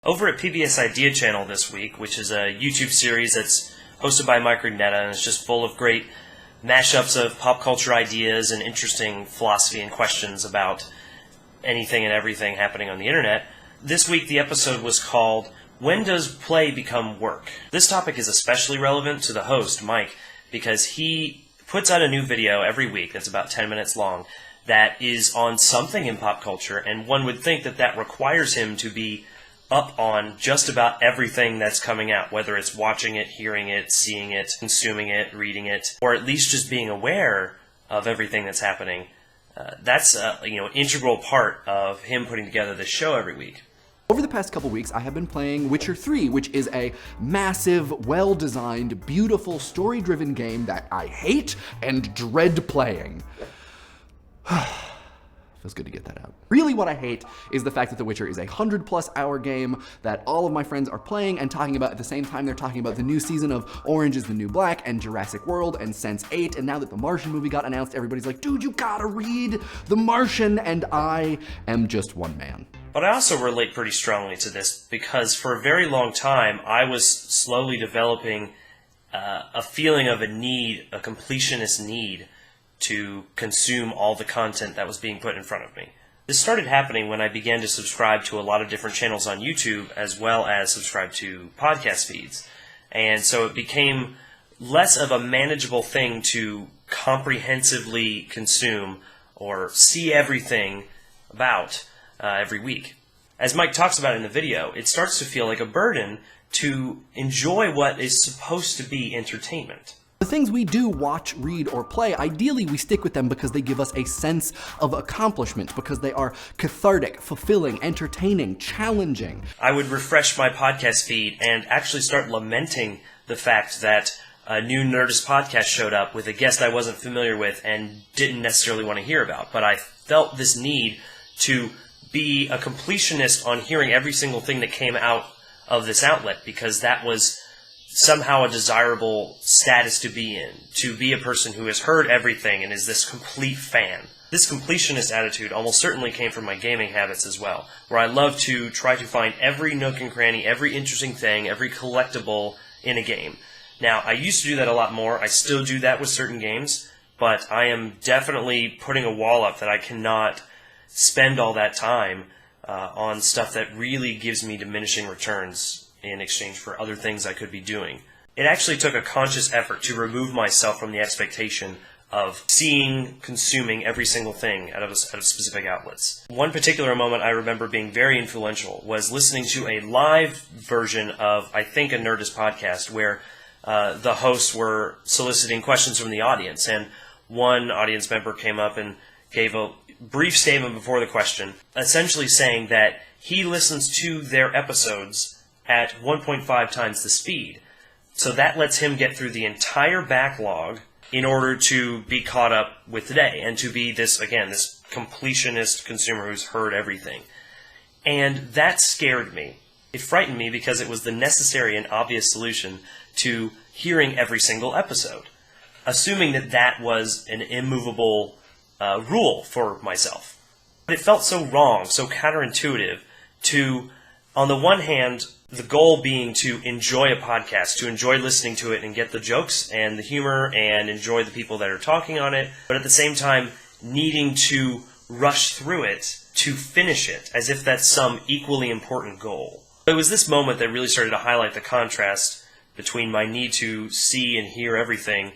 Over at PBS Idea Channel this week, which is a YouTube series that's hosted by Mike Rugnetta, and it's just full of great mashups of pop culture ideas and interesting philosophy and questions about anything and everything happening on the internet. This week the episode was called, When Does Play Become Work? This topic is especially relevant to the host, Mike, because he puts out a new video every week that's about 10 minutes long that is on something in pop culture, and one would think that that requires him to be up on just about everything that's coming out, whether it's watching it, hearing it, seeing it, consuming it, reading it, or at least just being aware of everything that's happening. That's an integral part of him putting together this show every week. Over the past couple weeks, I have been playing Witcher 3, which is a massive, well-designed, beautiful, story-driven game that I hate and dread playing. Feels good to get that out. Really what I hate is the fact that The Witcher is a 100+ hour game that all of my friends are playing and talking about at the same time they're talking about the new season of Orange is the New Black and Jurassic World and Sense8, and now that the Martian movie got announced, everybody's like, dude, you gotta read The Martian, and I am just one man. But I also relate pretty strongly to this because for a very long time I was slowly developing a feeling of a need, a completionist need, to consume all the content that was being put in front of me. This started happening when I began to subscribe to a lot of different channels on YouTube, as well as subscribe to podcast feeds. And so it became less of a manageable thing to comprehensively consume or see everything about every week. As Mike talks about in the video, it starts to feel like a burden to enjoy what is supposed to be entertainment. The things we do watch, read, or play, ideally we stick with them because they give us a sense of accomplishment, because they are cathartic, fulfilling, entertaining, challenging. I would refresh my podcast feed and actually start lamenting the fact that a new Nerdist podcast showed up with a guest I wasn't familiar with and didn't necessarily want to hear about. But I felt this need to be a completionist on hearing every single thing that came out of this outlet, because that was somehow a desirable status to be a person who has heard everything and is this complete fan. This completionist attitude almost certainly came from my gaming habits as well, where I love to try to find every nook and cranny, every interesting thing, every collectible in a game. Now, I used to do that a lot more. I still do that with certain games, but I am definitely putting a wall up that I cannot spend all that time on stuff that really gives me diminishing returns in exchange for other things I could be doing. It actually took a conscious effort to remove myself from the expectation of seeing, consuming every single thing out of specific outlets. One particular moment I remember being very influential was listening to a live version of, I think, a Nerdist podcast where the hosts were soliciting questions from the audience, and one audience member came up and gave a brief statement before the question, essentially saying that he listens to their episodes at 1.5 times the speed. So that lets him get through the entire backlog in order to be caught up with today and to be this completionist consumer who's heard everything. And that scared me. It frightened me because it was the necessary and obvious solution to hearing every single episode, assuming that that was an immovable rule for myself. But it felt so wrong, so counterintuitive to, on the one hand, the goal being to enjoy a podcast, to enjoy listening to it and get the jokes and the humor and enjoy the people that are talking on it, but at the same time needing to rush through it to finish it, as if that's some equally important goal. It was this moment that really started to highlight the contrast between my need to see and hear everything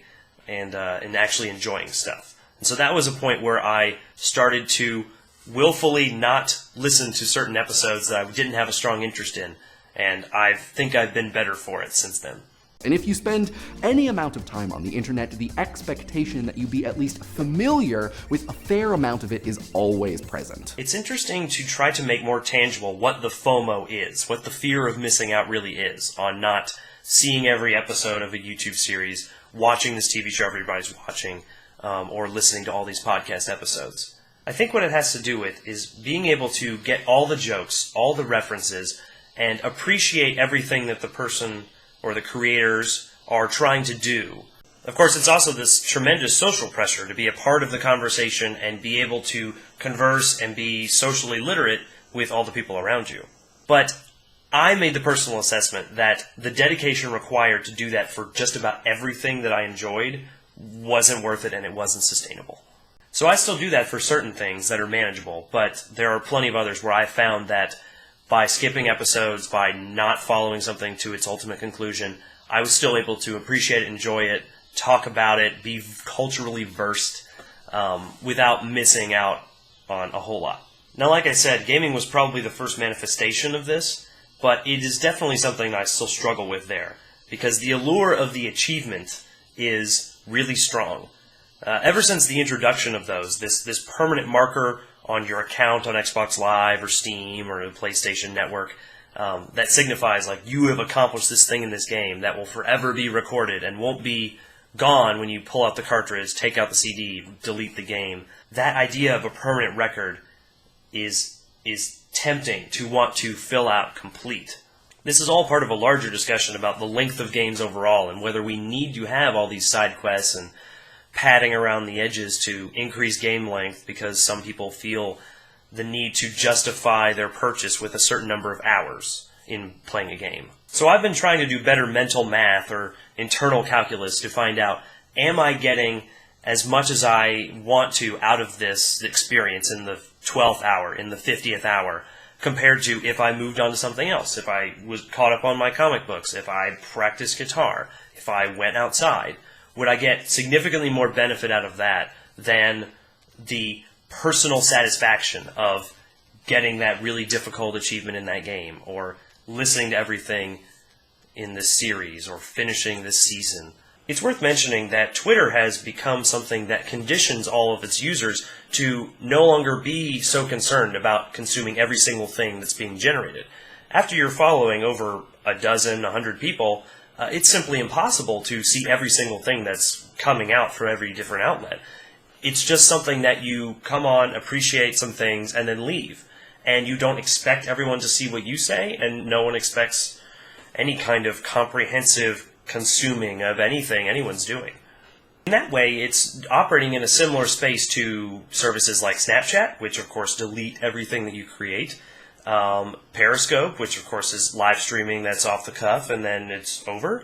and actually enjoying stuff. And so that was a point where I started to willfully not listen to certain episodes that I didn't have a strong interest in. And I think I've been better for it since then. And if you spend any amount of time on the internet, the expectation that you be at least familiar with a fair amount of it is always present. It's interesting to try to make more tangible what the FOMO is, what the fear of missing out really is, on not seeing every episode of a YouTube series, watching this TV show everybody's watching, or listening to all these podcast episodes. I think what it has to do with is being able to get all the jokes, all the references, and appreciate everything that the person or the creators are trying to do. Of course, it's also this tremendous social pressure to be a part of the conversation and be able to converse and be socially literate with all the people around you. But I made the personal assessment that the dedication required to do that for just about everything that I enjoyed wasn't worth it and it wasn't sustainable. So I still do that for certain things that are manageable, but there are plenty of others where I found that by skipping episodes, by not following something to its ultimate conclusion, I was still able to appreciate it, enjoy it, talk about it, be culturally versed, without missing out on a whole lot. Now, like I said, gaming was probably the first manifestation of this, but it is definitely something I still struggle with there, because the allure of the achievement is really strong. Ever since the introduction of those, this permanent marker on your account on Xbox Live or Steam or the PlayStation Network that signifies like you have accomplished this thing in this game that will forever be recorded and won't be gone when you pull out the cartridge, take out the CD, delete the game. That idea of a permanent record is tempting to want to fill out complete. This is all part of a larger discussion about the length of games overall and whether we need to have all these side quests and padding around the edges to increase game length because some people feel the need to justify their purchase with a certain number of hours in playing a game. So I've been trying to do better mental math or internal calculus to find out, am I getting as much as I want to out of this experience in the 12th hour, in the 50th hour, compared to if I moved on to something else, if I was caught up on my comic books, if I practiced guitar, if I went outside. Would I get significantly more benefit out of that than the personal satisfaction of getting that really difficult achievement in that game, or listening to everything in this series, or finishing this season? It's worth mentioning that Twitter has become something that conditions all of its users to no longer be so concerned about consuming every single thing that's being generated. After you're following over a dozen, 100 people, it's simply impossible to see every single thing that's coming out from every different outlet. It's just something that you come on, appreciate some things, and then leave. And you don't expect everyone to see what you say, and no one expects any kind of comprehensive consuming of anything anyone's doing. In that way, it's operating in a similar space to services like Snapchat, which of course delete everything that you create. Periscope, which of course is live streaming that's off the cuff and then it's over.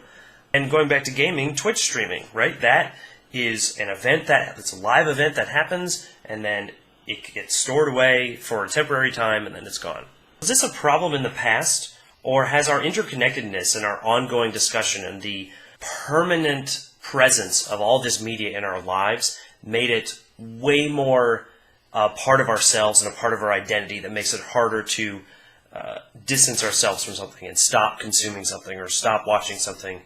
And going back to gaming, Twitch streaming, right? That is an event it's a live event that happens and then it gets stored away for a temporary time and then it's gone. Was this a problem in the past, or has our interconnectedness and our ongoing discussion and the permanent presence of all this media in our lives made it way more part of ourselves and a part of our identity that makes it harder to distance ourselves from something and stop consuming something or stop watching something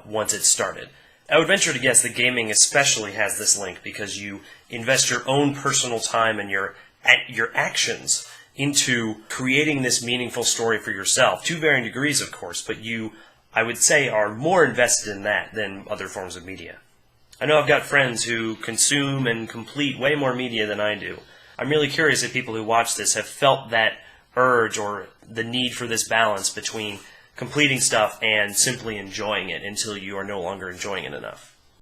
once it's started? I would venture to guess that gaming especially has this link because you invest your own personal time and your actions into creating this meaningful story for yourself, to varying degrees, of course, but you, I would say, are more invested in that than other forms of media. I know I've got friends who consume and complete way more media than I do. I'm really curious if people who watch this have felt that urge or the need for this balance between completing stuff and simply enjoying it until you are no longer enjoying it enough.